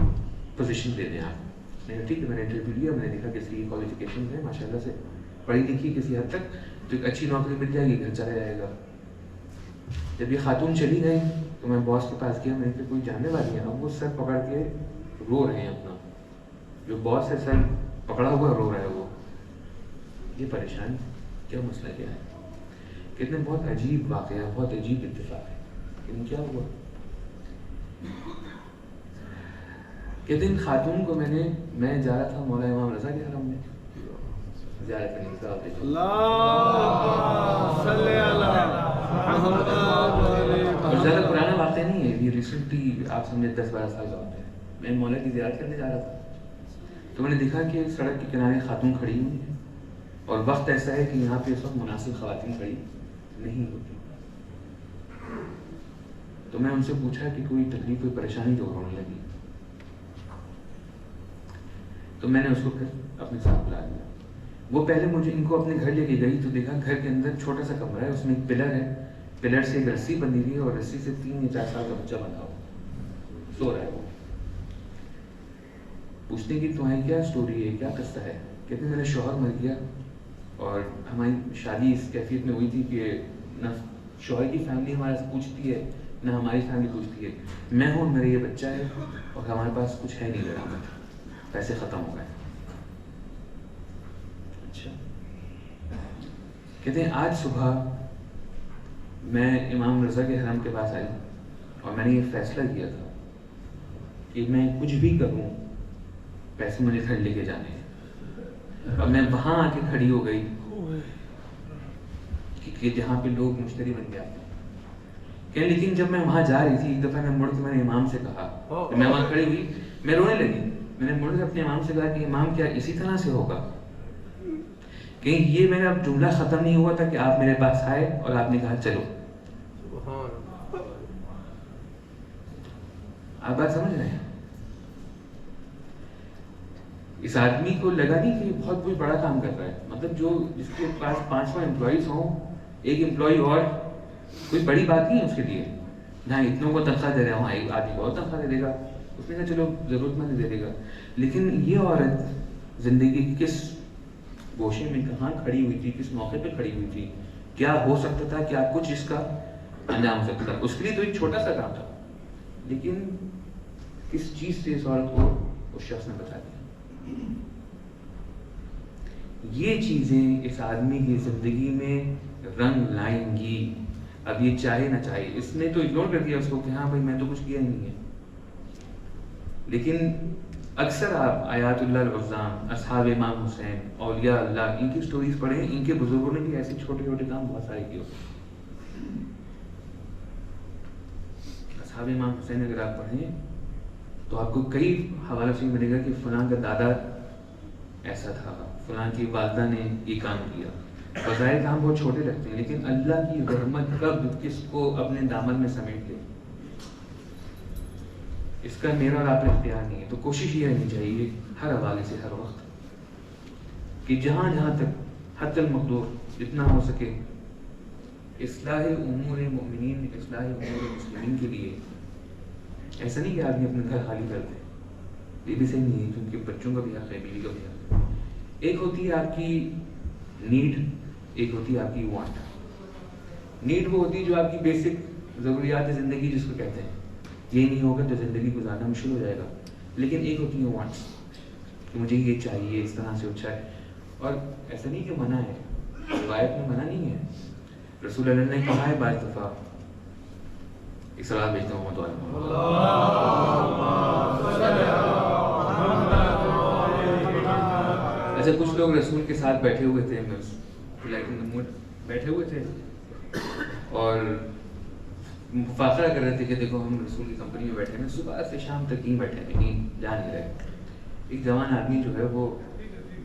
پوزیشن دے دیں۔ آپ میں نے ٹھیک ہے، میں نے انٹرویو لیا، میں نے دیکھا کہ اس کی کوالیفیکیشن ہے ماشاء اللہ سے پڑھی لکھی کسی حد تک، تو ایک اچھی نوکری مل جائے گی، گھر چلا جائے گا۔ جب یہ خاتون چلی گئی تو میں باس کے پاس گیا، میں نے کہا کوئی جاننے والی ہے؟ اب وہ سر پکڑ کے رو رہے ہیں، اپنا جو باس ہے سر پکڑا ہوا رو رہا ہے، وہ یہ پریشان کیا مسئلہ کیا ہے؟ کتنے بہت عجیب واقعہ، بہت عجیب اتفاق ہے، لیکن کیا ہوا کہ دن خاتون کو میں جا رہا تھا مولا امام رضا کے حرم میں زیارت کرنے، زیادہ پرانا واقعہ نہیں ہے، یہ ریسنٹلی آپ سمجھے 10-12 سال کا واقعہ ہے۔ میں مولا کی زیارت کرنے جا رہا تھا تو میں نے دیکھا کہ سڑک کے کنارے خاتون کھڑی ہوئی ہیں، اور وقت ایسا ہے کہ یہاں پہ اس وقت مناسب خواتین کھڑی نہیں ہوتی۔ تو میں ان سے پوچھا کہ کوئی تکلیف، کوئی پریشانی تو ہونے لگی، تو میں نے اس کو پھر اپنے ساتھ بلا لیا، وہ پہلے مجھے ان کو اپنے گھر لے کے گئی تو دیکھا گھر کے اندر چھوٹا سا کمرہ ہے, اس میں ایک پلر ہے, پلر سے ایک رسی بندھی ہوئی ہے اور رسی سے 3 یا 4 سال کا بچہ بندھا ہوا سو رہا ہے. وہ پوچھنے کی تمہاری کیا اسٹوری ہے, کیا قصہ ہے؟ کہتے ہیں میرا شوہر مر گیا اور ہماری شادی اس کیفیت میں ہوئی تھی کہ نہ شوہر کی فیملی ہمارے سے پوچھتی ہے نہ ہماری فیملی پوچھتی ہے, میں ہوں میرا یہ بچہ ہے اور ہمارے پاس کچھ ہے نہیں درآمد, پیسے ختم ہو گئے. اچھا, کہتے ہیں آج صبح میں امام رضا کے حرم کے پاس آئی اور میں نے یہ فیصلہ کیا تھا کہ میں کچھ بھی کروں پیسے مجھے گھر لے کے جانے ہیں, اور میں وہاں آ کے کھڑی ہو گئی کہ جہاں پہ لوگ مشتری بن گئے. کہ لیکن جب میں وہاں جا رہی تھی ایک دفعہ میں مڑ کے میں نے امام سے کہا, میں وہاں کھڑی ہوئی, میں رونے لگی. میں نے مڑ کے اپنے امام سے کہا کہ امام کیا اسی طرح سے ہوگا, کہ یہ میرا جملہ ختم نہیں ہوا تھا کہ آپ میرے پاس آئے اور آپ نے کہا چلو. آپ بات سمجھ رہے ہیں؟ اس آدمی کو لگا نہیں کہ بہت کوئی بڑا کام کر رہا ہے, مطلب جو جس کے پاس 5 امپلائیز ہوں, ایک امپلائی اور کوئی بڑی بات نہیں ہے اس کے لیے. جہاں اتنوں کو تنخواہ دے رہے ہیں وہاں ایک آدمی کو اور تنخواہ دے گا, اس نے کہا چلو ضرورت مند دے دے گا. لیکن یہ عورت زندگی کی کس گوشے میں کہاں کھڑی ہوئی تھی, کس موقع پہ کھڑی ہوئی تھی, کیا ہو سکتا تھا, کیا کچھ اس کا انجام ہو سکتا تھا. اس کے لیے تو ایک چھوٹا سا کام تھا, لیکن کس چیز سے اس عورت کو اس شخص نے بتا دیا. یہ چیزیں اس آدمی کی زندگی میں رنگ لائیں گی. اب یہ چاہے نہ چاہے, اس نے تو اگنور کر دیا اس کو کہ ہاں بھائی میں تو کچھ کیا ہی نہیں ہے. لیکن اکثر آپ آیات اللہ العظام, اصحاب امام حسین, اولیاء اللہ, ان کی سٹوریز پڑھیں. ان کے بزرگوں نے بھی ایسے چھوٹے چھوٹے کام بہت سارے کیے. اصحاب امام حسین اگر آپ پڑھیں تو آپ کو کئی حوالوں سے ملے گا کہ فلاں کا دادا ایسا تھا, فلاں کی والدہ نے یہ کام کیا. بظاہر کام بہت چھوٹے لگتے ہیں, لیکن اللہ کی رحمت کب کس کو اپنے دامن میں سمیٹ لے, اس کا میرا اور آپ اختیار نہیں ہے. تو کوشش یہ رہنی چاہیے ہر حوالے سے ہر وقت کہ جہاں جہاں تک حد المقدور جتنا ہو سکے اصلاح امور مومنین, اصلاح امور مسلمین کے لیے. ایسا نہیں کہ آدمی اپنے گھر خالی کر دے, یہ بھی صحیح نہیں ہے, کیونکہ بچوں کا بھی حق ہے, بیوی کا بھی حق ہے. ایک ہوتی ہے آپ کی نیڈ, ایک ہوتی ہے آپ کی وانٹ. نیڈ وہ ہوتی ہے جو آپ کی بیسک ضروریات زندگی جس کو کہتے ہیں, یہ نہیں ہوگا تو زندگی گزارنا مشکل ہو جائے گا. لیکن ایک ہوتی ہے وانٹس, کہ مجھے یہ چاہیے, اس طرح سے اچھا ہے. اور ایسا نہیں کہ منع ہے, روایت میں منع نہیں ہے. رسول اللہ نے کہا ہے بعض دفعہ, ایک صلاۃ بھیجتا ہوں اچھا کچھ لوگ رسول کے ساتھ بیٹھے ہوئے تھے, بیٹھے ہوئے تھے اور مفاخرہ کر رہے تھے کہ دیکھو ہم رسول کی کمپنی میں بیٹھے ہیں, صبح سے شام تک نہیں بیٹھے ہیں, کہیں جا نہیں رہے. ایک جوان آدمی جو ہے وہ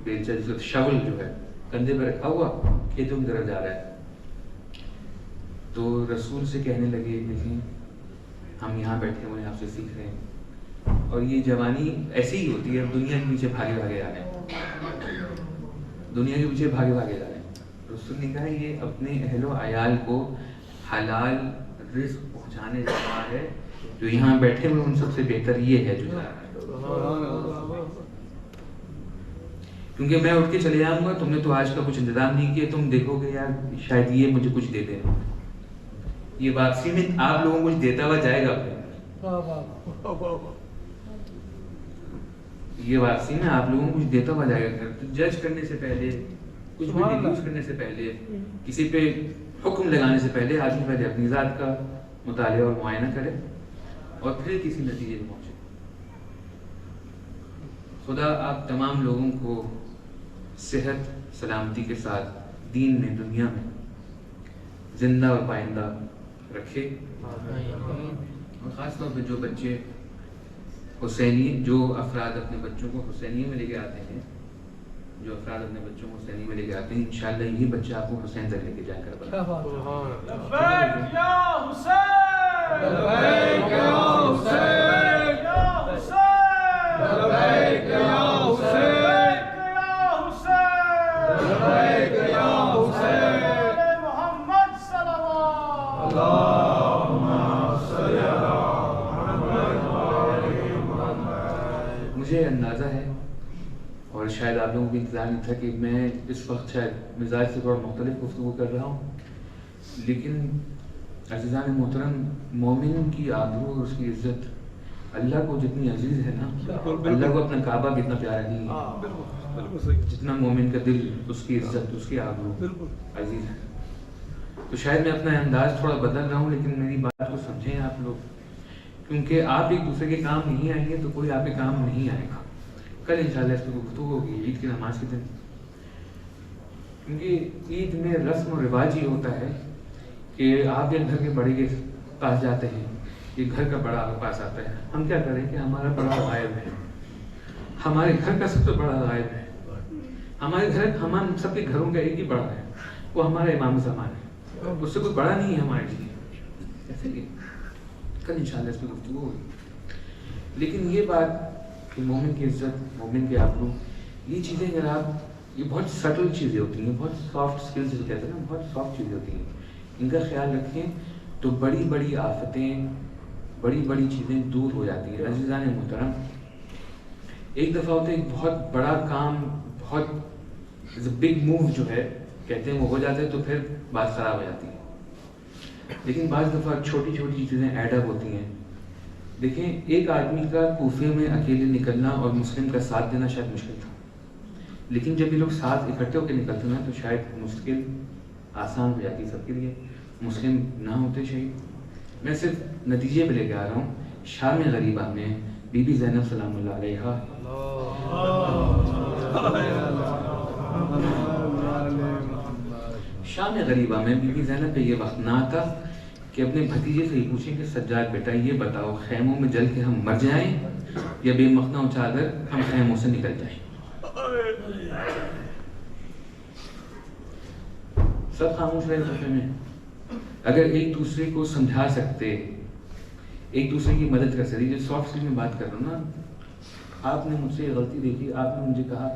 بیلچہ شاول جو ہے کندھے پہ رکھا ہوا کھیتوں کی طرف جا رہا ہے. تو رسول سے کہنے لگے دیکھیں ہم یہاں بیٹھے ہوئے ہیں, آپ سے سیکھ رہے ہیں, اور یہ جوانی ایسی ہی ہوتی ہے, دنیا کے پیچھے بھاگے بھاگے جا رہے ہیں, دنیا کے پیچھے بھاگے بھاگے جا رہے ہیں. رسول نے کہا یہ اپنے اہل و عیال کو حلال رزق پہنچانے جا رہا ہے, جو یہاں بیٹھے ہوئے ان سب سے بہتر یہ ہے جو جا رہا ہے. کیونکہ میں اٹھ کے چلے جاؤں گا, تم نے تو آج کا کچھ انتظام نہیں کیا, تم دیکھو گے یار شاید یہ مجھے کچھ دے دے. یہ واپسی میں آپ لوگوں کو کچھ دیتا ہوا جائے گا, یہ واپسی میں آپ لوگوں کو کچھ دیتا ہوا جائے گا. جج کرنے سے پہلے, کچھ بھی ڈیڈیوس کرنے سے پہلے, کسی پہ حکم لگانے سے پہلے آدمی پہلے اپنی ذات کا مطالعہ اور معائنہ کرے اور پھر کسی نتیجے میں پہنچے. خدا آپ تمام لوگوں کو صحت سلامتی کے ساتھ دین میں, دنیا میں زندہ اور پائندہ رکھے. اور خاص طور پہ جو بچے حسینی, جو افراد اپنے بچوں کو حسینیے میں لے کے آتے ہیں, جو افراد اپنے بچوں کو حسینی میں لے کے آتے ہیں, انشاءاللہ یہی بچہ آپ کو حسین تک لے کے جا کر لبیک یا حسین, لبیک یا حسین, لبیک یا حسین, مجھے اندازہ ہے اور شاید آپ لوگوں کو انتظار نہیں تھا کہ میں اس وقت شاید مزاج سے تھوڑا مختلف گفتگو کر رہا ہوں، لیکن عزیزان محترم، مومن کی آبرو اور اس کی عزت اللہ کو جتنی عزیز ہے نا، اللہ کو اپنا کعبہ بھی اتنا پیارا نہیں ہے جتنا مومن کا دل، اس کی عزت، اس کی آبرو عزیز ہے۔ تو شاید میں اپنا انداز تھوڑا بدل رہا ہوں، لیکن میری بات کو سمجھیں آپ لوگ، کیونکہ آپ ایک دوسرے کے کام نہیں آئیں گے تو کوئی آپ کے کام نہیں آئے گا۔ کل انشاءاللہ اس پہ گفتگو ہوگی عید کی نماز کے دن، کیونکہ عید میں رسم و رواج یہ ہوتا ہے کہ آپ ایک گھر کے بڑے کے پاس جاتے ہیں، یہ گھر کا بڑا آپ کے پاس آتا ہے، ہم کیا کریں کہ ہمارا بڑا غائب ہے، ہمارے گھر کا سب سے بڑا غائب ہے، ہمارے گھر، ہم سب کے گھروں کا ایک ہی بڑا ہے، وہ ہمارا امام زمان ہے، اس سے کوئی بڑا نہیں ہے ہمارے لیے۔ ایسے ہی کل انشاءاللہ اس پہ گفتگو ہوگی، لیکن یہ بات کہ مومن کی عزت، مومن کے آبرو، یہ چیزیں جناب، یہ بہت سٹل چیزیں ہوتی ہیں، بہت سافٹ سکلز جو کہتے ہیں نا، بہت سافٹ چیزیں ہوتی ہیں، ان کا خیال رکھیں تو بڑی بڑی آفتیں، بڑی بڑی چیزیں دور ہو جاتی ہیں۔ عزیزان محترم، ایک دفعہ ہوتا ہے ایک بہت بڑا کام، بہت بگ موو جو ہے کہتے ہیں وہ ہو جاتا ہے تو پھر بات خراب ہو جاتی ہے، لیکن بعض دفعہ چھوٹی چھوٹی چیزیں ایڈ اپ ہوتی ہیں۔ دیکھیں، ایک آدمی کا کوفے میں اکیلے نکلنا اور مسلم کا ساتھ دینا شاید مشکل تھا، لیکن جب یہ لوگ ساتھ اکٹھے ہو کے نکلتے ہیں تو شاید مشکل آسان ہو جاتی ہے سب کے لیے، مسلم نہ ہوتے شہید۔ میں صرف نتیجے پہ لے کے آ رہا ہوں۔ شام غریبہ میں بی بی زینب سلام اللہ علیہا شام غریبہ میں بی بی زینب پہ یہ وقت نہ آتا کہ اپنے بھتیجے سے یہ پوچھیں کہ سجاد بیٹا یہ بتاؤ، خیموں میں جل کے ہم مر جائیں یا بے مخنہ اچھا کر ہم خیموں سے نکل جائیں؟ سب خاموش رہے صفحے میں۔ اگر ایک دوسرے کو سمجھا سکتے، ایک دوسرے کی مدد کر سکتے، جو سافٹ اسکل میں بات کر رہا ہوں نا، آپ نے مجھ سے یہ غلطی دیکھی، آپ نے مجھے کہا،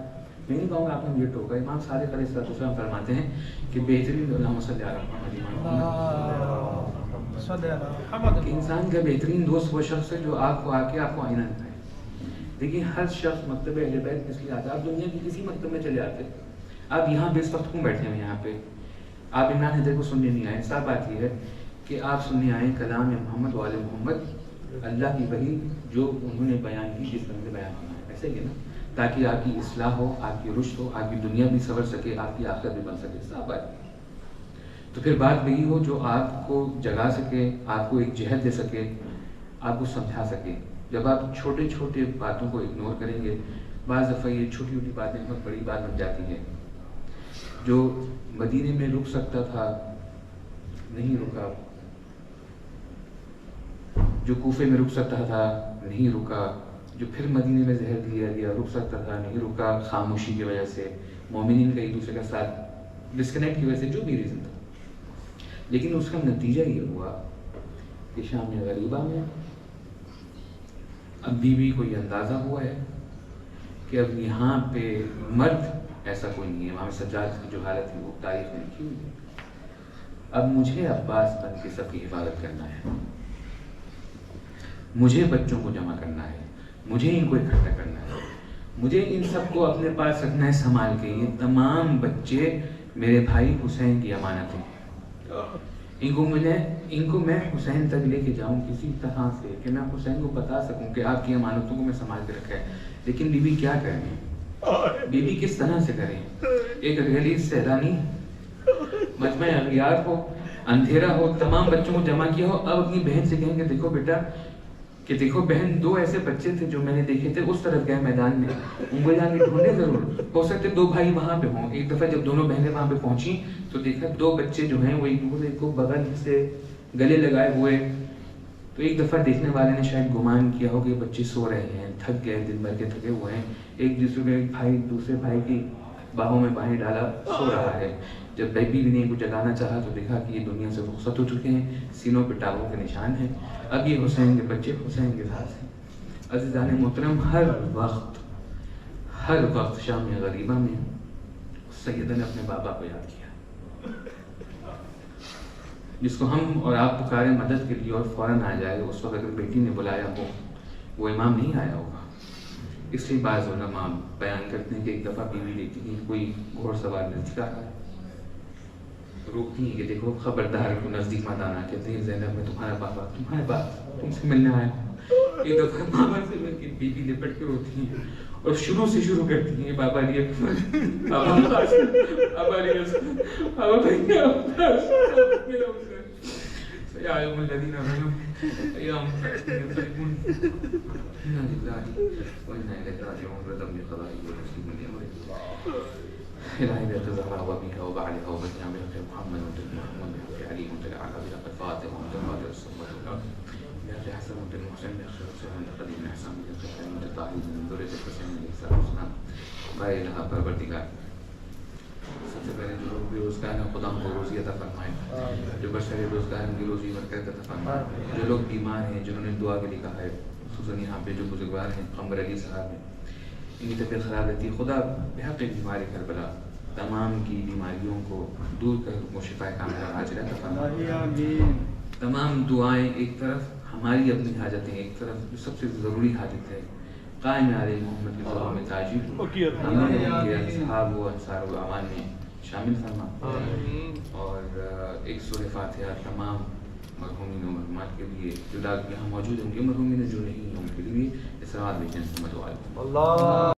میں نہیں کہوں گا آپ نے مجھے ٹوکا، امام صادق علیہ السلام فرماتے ہیں کہ بہترین اللہم صلی علی محمد، کہ انسان کا بہترین دوست وہ شخص ہے جو آپ کو آ کے آپ کو آئینہ دکھائے۔ دیکھیں، ہر شخص مکتب اہل بیت کس لیے آتا ہے؟ آپ دنیا کی کسی مکتب میں چلے آتے، آپ یہاں پہ اس وقت کیوں بیٹھے ہیں؟ یہاں پہ آپ عمران حیدر کو سننے نہیں آئے، صاحب بات یہ ہے کہ آپ سننے آئے کلام محمد وآل محمد، اللہ کی وحی جو انہوں نے بیان کی، جس طرح سے بیان کرنا ہے، ایسے ہی ہے نا، تاکہ آپ کی اصلاح ہو، آپ کی رشد ہو، آپ کی دنیا بھی سنور سکے، آپ کی آخرت بھی بن سکے، صاحب بات۔ تو پھر بات وہی ہو جو آپ کو جگا سکے، آپ کو ایک جہد دے سکے، آپ کو سمجھا سکے۔ جب آپ چھوٹے چھوٹے باتوں کو اگنور کریں گے، بعض دفعہ یہ چھوٹی چھوٹی باتیں بہت بڑی بات بن جاتی ہیں۔ جو مدینے میں رک سکتا تھا نہیں رکا، جو کوفے میں رک سکتا تھا نہیں رکا، جو پھر مدینے میں زہر دیا گیا رک سکتا تھا نہیں رکا، خاموشی کی وجہ سے، مومنین کا ایک دوسرے کا ساتھ ڈسکنیکٹ کی وجہ سے، جو بھی ریزن تھا، لیکن اس کا نتیجہ یہ ہوا کہ شام غریبہ میں اب بھی کوئی اندازہ ہوا ہے کہ اب یہاں پہ مرد ایسا کوئی نہیں ہے۔ امام سجاد کی جو حالت ہے وہ تاریخ میں لکھی ہوئی ہے۔ اب مجھے عباس بن کے سب کی حفاظت کرنا ہے، مجھے بچوں کو جمع کرنا ہے، مجھے ان کو اکٹھا کرنا ہے، مجھے ان سب کو اپنے پاس رکھنا ہے سنبھال کے۔ یہ تمام بچے میرے بھائی حسین کی امانت ہیں، ان کو میں حسین تک لے کے جاؤں کسی طرح سے کہ میں حسین کو بتا سکوں کہ آپ کی امانتوں کو میں سنبھال کے رکھا ہے۔ لیکن بیوی کیا کریں، بیوی کس طرح سے کریں؟ ایک غلیظ سیلانی مجمع اغیار ہو، اندھیرا ہو، تمام بچوں کو جمع کیا ہو، اب اپنی بہن سے کہیں کہ دیکھو بیٹا، کہ دیکھو بہن، دو ایسے بچے تھے جو میں نے دیکھے تھے اس طرف گئے میدان میں، ان کو جا کے ڈھونڈے ضرور، ہو سکتے دو بھائی وہاں پہ ہوں۔ ایک دفعہ جب دونوں بہنیں وہاں پہ پہنچی تو دیکھا دو بچے جو ہیں وہ ایک دوسرے کو بغل سے گلے لگائے ہوئے، تو ایک دفعہ دیکھنے والے نے شاید گمان کیا ہو کہ بچے سو رہے ہیں، تھک گئے، دن بھر کے تھکے ہوئے ہیں، ایک دوسرے بھائی کی باہوں میں باہیں ڈالا، سو رہا ہے۔ جب بیبی نے ان کو جگانا چاہا تو دیکھا کہ یہ دنیا سے رخصت ہو چکے ہیں، سینوں پہ ٹاغوں کے نشان ہیں، اب یہ حسین کے بچے حسین کے ساتھ ہیں۔ عزیزان محترم، ہر وقت شام غریبہ میں سیدہ نے اپنے بابا کو یاد کیا، جس کو ہم اور آپ پکارے مدد کے لیے اور فوراً آ جائے۔ اس وقت اگر بیٹی نے بلایا ہو، وہ امام نہیں آیا ہوگا، اس لیے بعض علماء بیان کرتے ہیں کہ ایک دفعہ بیوی دیکھتی ہے کوئی گھوڑ سوار نزدیک آ رہا ہے، روکتی ہیں کہ دیکھو خبردار کو نزدیک مت آنا، کہتے ہیں زینب میں تمہارا باپ تم سے ملنے آیا ہوں۔ ایک دفعہ ماما سے مل کے بیوی لپٹ کے روتی ہیں اور شروع سے شروع کرتی ہیں بابا علی اکبر بابا علی بابا بھیا يا أيها الذين آمنوا يا يطيبون إنا لله وإنا إليه راجعون رضا بقضائه وتسليم لأمره إلهي بحق زهراء وأبيها وبعلها وبنيها بحق محمد وبنت محمد بحق علي وبنت الأعلى بحق الفاتح وبنت الفاتح الصمد بحق حسن وبنت المحسن بحق حسين وبنت قديم الإحسان بحق حسين وبنت الطاهرين من ذرية الحسين عليه السلام بارك لها پروردگار سب سے پہلے جو لوگ بے روزگار ہیں خدا ان کو روزی عطا فرمائے، جو بشر روزگار ان کی روزی برکت عطا فرمائے، جو لوگ بیمار ہیں جنہوں نے دعا کے لیے کہا ہے، خصوصاً یہاں پہ جو بزرگوار ہیں قمر علی صاحب ہیں، ان کی طبیعت خراب رہتی ہے، خدا بحق بیمار کربلا تمام کی بیماریوں کو دور کر وہ شفا کاملہ حاضر عطا فرمائے۔ تمام دعائیں ایک طرف، ہماری اپنی حاجتیں ایک طرف، جو سب سے ضروری حاجت ہے قائم علیہ محمد کی ضرور میں تاجر ہمیں ان کے اصحاب و انصار و اعوان میں شامل فرما، اور ایک سورہ فاتحہ تمام مرحومین و مرحومات کے لیے جو یہاں موجود ہیں ان کے مرحومین جو نہیں ہیں ان کے لیے اس رات میں جنت محمد